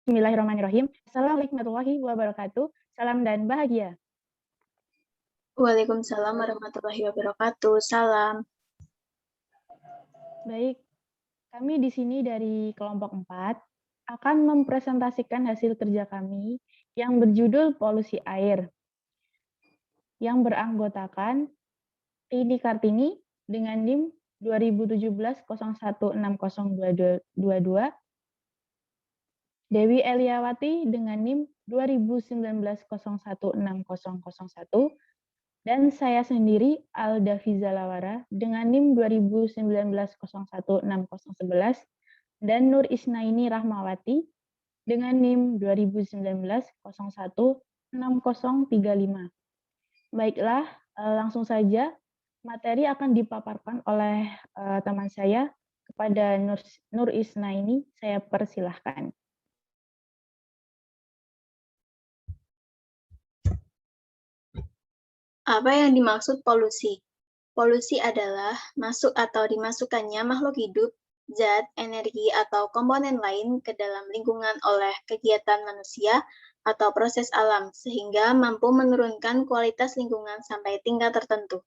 Bismillahirrahmanirrahim. Assalamualaikum warahmatullahi wabarakatuh. Salam dan bahagia. Waalaikumsalam warahmatullahi wabarakatuh. Salam. Baik, kami di sini dari kelompok 4 akan mempresentasikan hasil kerja kami yang berjudul Polusi Air, yang beranggotakan Rini Kartini dengan NIM 2017-016022, Dewi Eliawati dengan NIM 2019-016001, dan saya sendiri, Alda Fizalawara, dengan NIM 2019-016011, dan Nur Isnaini Rahmawati dengan NIM 2019-016035. Baiklah, langsung saja materi akan dipaparkan oleh teman saya kepada Nur Isnaini. Saya persilahkan. Apa yang dimaksud polusi? Polusi adalah masuk atau dimasukkannya makhluk hidup, zat, energi, atau komponen lain ke dalam lingkungan oleh kegiatan manusia atau proses alam, sehingga mampu menurunkan kualitas lingkungan sampai tingkat tertentu.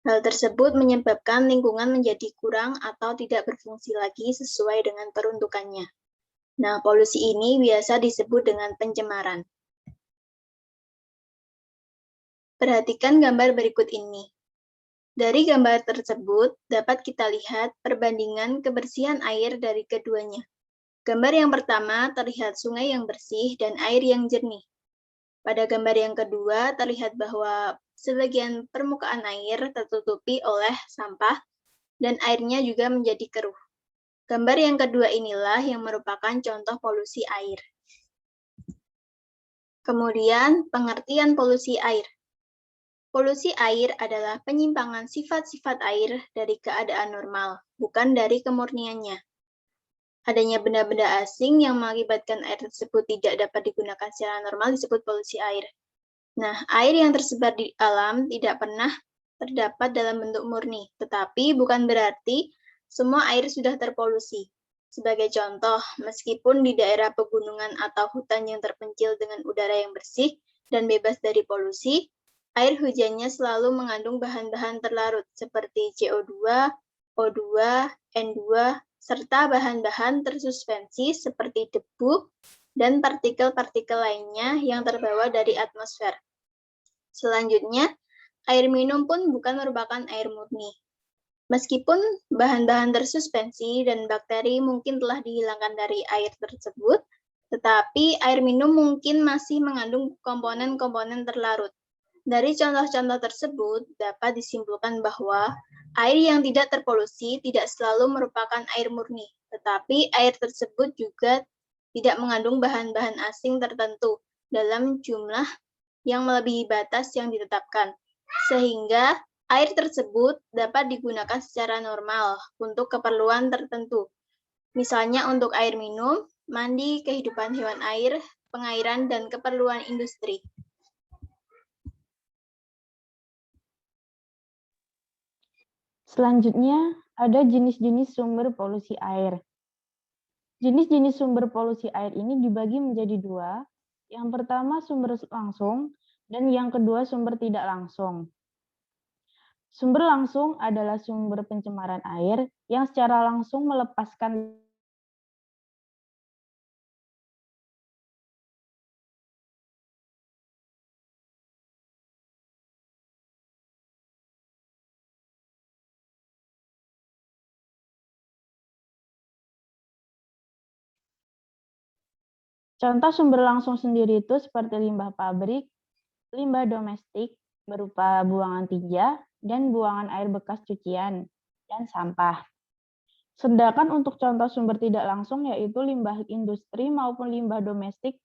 Hal tersebut menyebabkan lingkungan menjadi kurang atau tidak berfungsi lagi sesuai dengan peruntukannya. Nah, polusi ini biasa disebut dengan pencemaran. Perhatikan gambar berikut ini. Dari gambar tersebut, dapat kita lihat perbandingan kebersihan air dari keduanya. Gambar yang pertama terlihat sungai yang bersih dan air yang jernih. Pada gambar yang kedua, terlihat bahwa sebagian permukaan air tertutupi oleh sampah dan airnya juga menjadi keruh. Gambar yang kedua inilah yang merupakan contoh polusi air. Kemudian, pengertian polusi air. Polusi air adalah penyimpangan sifat-sifat air dari keadaan normal, bukan dari kemurniannya. Adanya benda-benda asing yang mengakibatkan air tersebut tidak dapat digunakan secara normal disebut polusi air. Nah, air yang tersebar di alam tidak pernah terdapat dalam bentuk murni, tetapi bukan berarti semua air sudah terpolusi. Sebagai contoh, meskipun di daerah pegunungan atau hutan yang terpencil dengan udara yang bersih dan bebas dari polusi, air hujannya selalu mengandung bahan-bahan terlarut seperti CO2, O2, N2, serta bahan-bahan tersuspensi seperti debu dan partikel-partikel lainnya yang terbawa dari atmosfer. Selanjutnya, air minum pun bukan merupakan air murni. Meskipun bahan-bahan tersuspensi dan bakteri mungkin telah dihilangkan dari air tersebut, tetapi air minum mungkin masih mengandung komponen-komponen terlarut. Dari contoh-contoh tersebut, dapat disimpulkan bahwa air yang tidak terpolusi tidak selalu merupakan air murni, tetapi air tersebut juga tidak mengandung bahan-bahan asing tertentu dalam jumlah yang melebihi batas yang ditetapkan, sehingga air tersebut dapat digunakan secara normal untuk keperluan tertentu, misalnya untuk air minum, mandi, kehidupan hewan air, pengairan, dan keperluan industri. Selanjutnya, ada jenis-jenis sumber polusi air. Jenis-jenis sumber polusi air ini dibagi menjadi dua. Yang pertama sumber langsung, dan yang kedua sumber tidak langsung. Sumber langsung adalah sumber pencemaran air yang secara langsung melepaskan Contoh sumber langsung sendiri itu seperti limbah pabrik, limbah domestik berupa buangan tinja, dan buangan air bekas cucian, dan sampah. Sedangkan untuk contoh sumber tidak langsung yaitu limbah industri maupun limbah domestik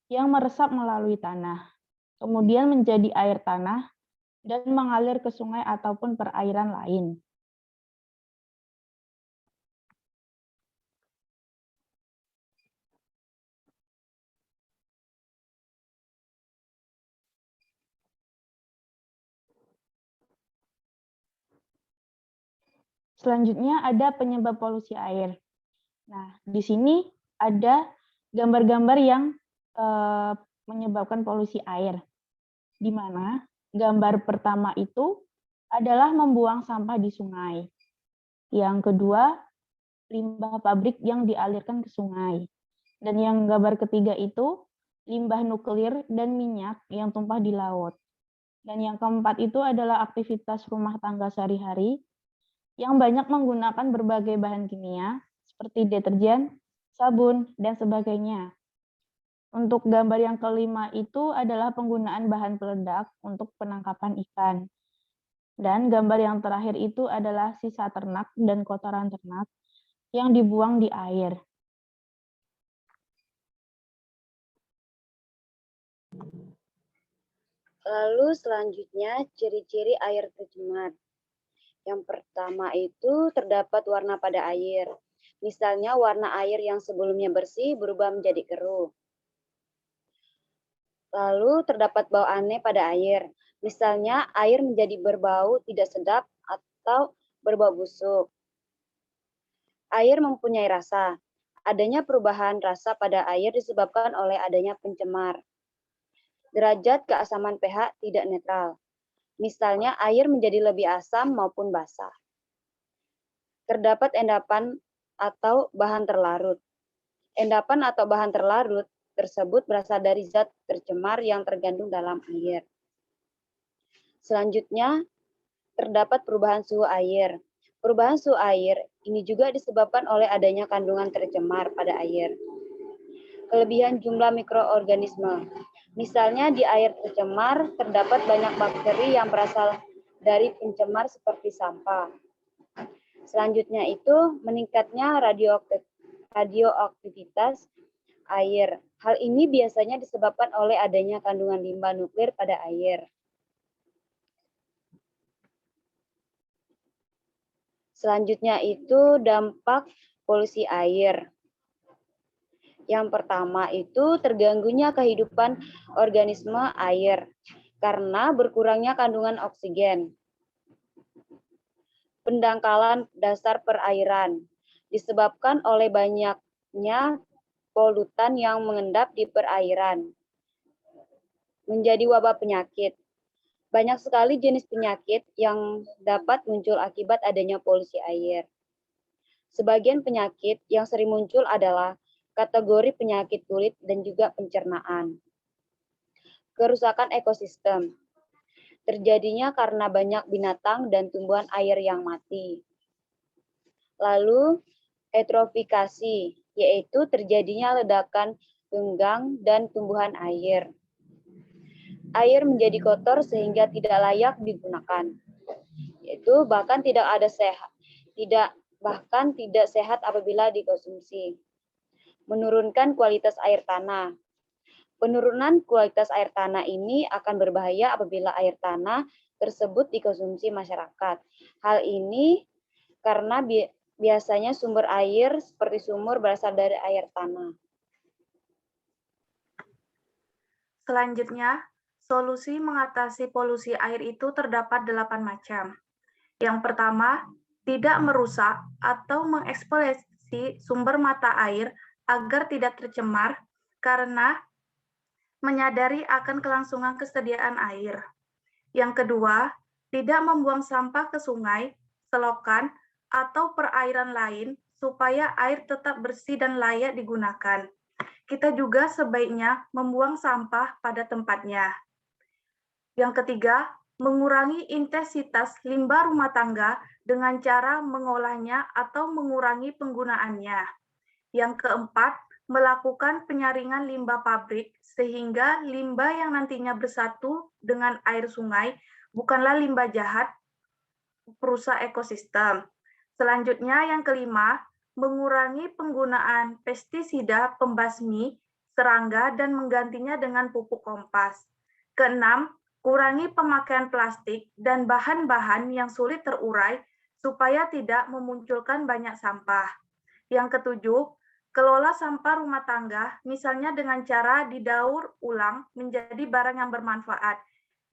yang meresap melalui tanah, kemudian menjadi air tanah, dan mengalir ke sungai ataupun perairan lain. Selanjutnya ada penyebab polusi air. Nah, di sini ada gambar-gambar yang menyebabkan polusi air, di mana gambar pertama itu adalah membuang sampah di sungai. Yang kedua, limbah pabrik yang dialirkan ke sungai. Dan yang gambar ketiga itu limbah nuklir dan minyak yang tumpah di laut. Dan yang keempat itu adalah aktivitas rumah tangga sehari-hari yang banyak menggunakan berbagai bahan kimia seperti deterjen, sabun, dan sebagainya. Untuk gambar yang kelima itu adalah penggunaan bahan peledak untuk penangkapan ikan. Dan gambar yang terakhir itu adalah sisa ternak dan kotoran ternak yang dibuang di air. Lalu selanjutnya ciri-ciri air tercemar. Yang pertama itu terdapat warna pada air. Misalnya warna air yang sebelumnya bersih berubah menjadi keruh. Lalu terdapat bau aneh pada air. Misalnya air menjadi berbau tidak sedap atau berbau busuk. Air mempunyai rasa. Adanya perubahan rasa pada air disebabkan oleh adanya pencemar. Derajat keasaman pH tidak netral. Misalnya air menjadi lebih asam maupun basah. Terdapat endapan atau bahan terlarut. Endapan atau bahan terlarut tersebut berasal dari zat tercemar yang terkandung dalam air. Selanjutnya, terdapat perubahan suhu air. Perubahan suhu air ini juga disebabkan oleh adanya kandungan tercemar pada air. Kelebihan jumlah mikroorganisme. Misalnya di air tercemar terdapat banyak bakteri yang berasal dari pencemar seperti sampah. Selanjutnya itu meningkatnya radioaktivitas air. Hal ini biasanya disebabkan oleh adanya kandungan limbah nuklir pada air. Selanjutnya itu dampak polusi air. Yang pertama itu terganggunya kehidupan organisme air karena berkurangnya kandungan oksigen. Pendangkalan dasar perairan disebabkan oleh banyaknya polutan yang mengendap di perairan. Menjadi wabah penyakit. Banyak sekali jenis penyakit yang dapat muncul akibat adanya polusi air. Sebagian penyakit yang sering muncul adalah kategori penyakit kulit dan juga pencernaan. Kerusakan ekosistem. Terjadinya karena banyak binatang dan tumbuhan air yang mati. Lalu, eutrofikasi, yaitu terjadinya ledakan tunggang dan tumbuhan air. Air menjadi kotor sehingga tidak layak digunakan. Yaitu bahkan tidak sehat apabila dikonsumsi. Menurunkan kualitas air tanah. Penurunan kualitas air tanah ini akan berbahaya apabila air tanah tersebut dikonsumsi masyarakat. Hal ini karena biasanya sumber air seperti sumur berasal dari air tanah. Selanjutnya, solusi mengatasi polusi air itu terdapat 8 macam. Yang pertama, tidak merusak atau mengeksplorasi sumber mata air agar tidak tercemar karena menyadari akan kelangsungan kesediaan air. Yang kedua, tidak membuang sampah ke sungai, selokan, atau perairan lain supaya air tetap bersih dan layak digunakan. Kita juga sebaiknya membuang sampah pada tempatnya. Yang ketiga, mengurangi intensitas limbah rumah tangga dengan cara mengolahnya atau mengurangi penggunaannya. Yang keempat, melakukan penyaringan limbah pabrik sehingga limbah yang nantinya bersatu dengan air sungai bukanlah limbah jahat perusak ekosistem. Selanjutnya yang kelima, mengurangi penggunaan pestisida pembasmi serangga dan menggantinya dengan pupuk kompas. Keenam, kurangi pemakaian plastik dan bahan-bahan yang sulit terurai supaya tidak memunculkan banyak sampah. Yang ketujuh, kelola sampah rumah tangga, misalnya dengan cara didaur ulang menjadi barang yang bermanfaat.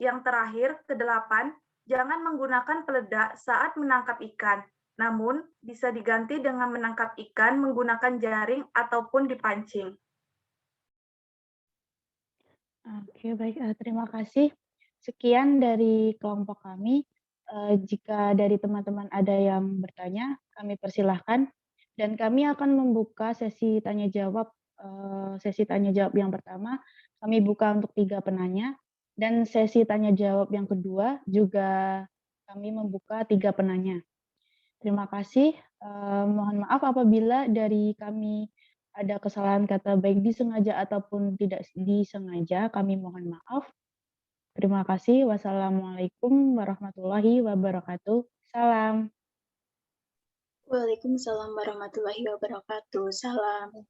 Yang terakhir, kedelapan, jangan menggunakan peledak saat menangkap ikan, namun bisa diganti dengan menangkap ikan menggunakan jaring ataupun dipancing. Oke, baik, terima kasih. Sekian dari kelompok kami. Jika dari teman-teman ada yang bertanya, kami persilahkan dan kami akan membuka sesi tanya jawab. Sesi tanya jawab yang pertama kami buka untuk 3 penanya dan sesi tanya jawab yang kedua juga kami membuka 3 penanya. Terima kasih, mohon maaf apabila dari kami ada kesalahan kata baik disengaja ataupun tidak disengaja, kami mohon maaf. Terima kasih. Wassalamualaikum warahmatullahi wabarakatuh. Salam. Waalaikumsalam warahmatullahi wabarakatuh. Salam.